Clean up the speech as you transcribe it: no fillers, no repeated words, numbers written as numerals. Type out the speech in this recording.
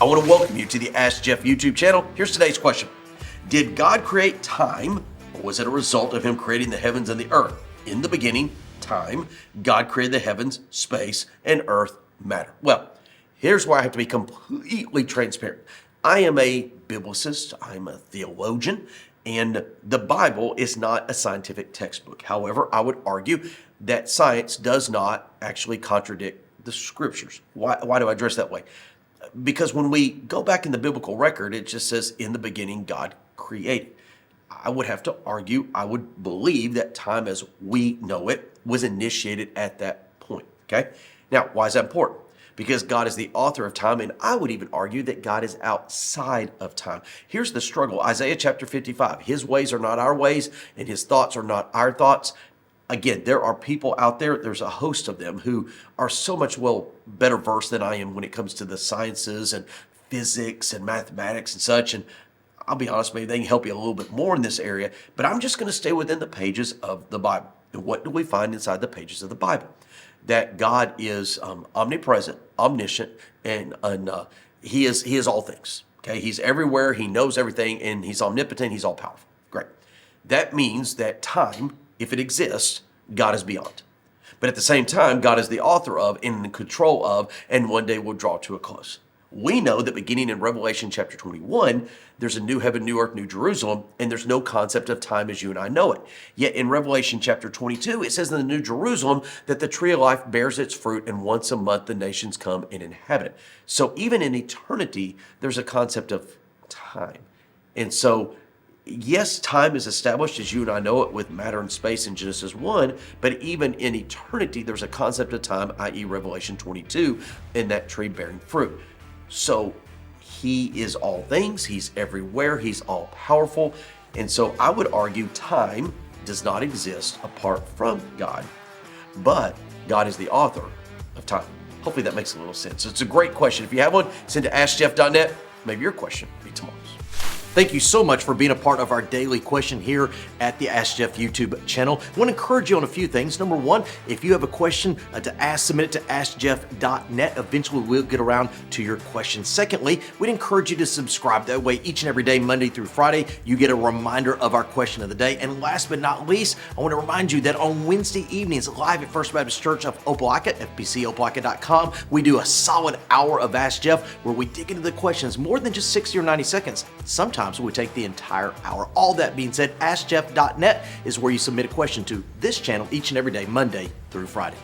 I want to welcome you to the Ask Jeff YouTube channel. Here's today's question. Did God create time, or was it a result of him creating the heavens and the earth? In the beginning, time, God created the heavens, space, and earth, matter. Well, here's where I have to be completely transparent. I am a biblicist, I'm a theologian, and the Bible is not a scientific textbook. However, I would argue that science does not actually contradict the scriptures. Why do I address that way? Because when we go back in the biblical record, it just says, in the beginning, God created. I would have to argue, I would believe that time as we know it was initiated at that point, okay? Now, why is that important? Because God is the author of time, and I would even argue that God is outside of time. Here's the struggle. Isaiah chapter 55, his ways are not our ways, and his thoughts are not our thoughts. Again, there are people out there, there's a host of them who are so much better versed than I am when it comes to the sciences and physics and mathematics and such. And I'll be honest, maybe they can help you a little bit more in this area, but I'm just going to stay within the pages of the Bible. And what do we find inside the pages of the Bible? That God is omnipresent, omniscient, and he is all things. Okay, he's everywhere, he knows everything, and he's omnipotent, he's all powerful. Great. That means that time, if it exists, God is beyond. But at the same time, God is the author of and in control of, and one day will draw to a close. We know that beginning in Revelation chapter 21, there's a new heaven, new earth, new Jerusalem, and there's no concept of time as you and I know it. Yet in Revelation chapter 22, it says in the new Jerusalem that the tree of life bears its fruit, and once a month the nations come and inhabit it. So even in eternity, there's a concept of time. And so yes, time is established as you and I know it with matter and space in Genesis 1, but even in eternity, there's a concept of time, i.e. Revelation 22, in that tree bearing fruit. So he is all things, he's everywhere, he's all powerful. And so I would argue time does not exist apart from God, but God is the author of time. Hopefully that makes a little sense. It's a great question. If you have one, send to askjeff.net. Maybe your question will be tomorrow's. Thank you so much for being a part of our daily question here at the Ask Jeff YouTube channel. I want to encourage you on a few things. Number one, if you have a question to ask, submit it to askjeff.net. Eventually, we'll get around to your question. Secondly, we'd encourage you to subscribe. That way, each and every day, Monday through Friday, you get a reminder of our question of the day. And last but not least, I want to remind you that on Wednesday evenings, live at First Baptist Church of Opelika, fbcopelika.com, we do a solid hour of Ask Jeff where we dig into the questions more than just 60 or 90 seconds. Sometimes we take the entire hour. All that being said, askjeff.net is where you submit a question to this channel each and every day, Monday through Friday.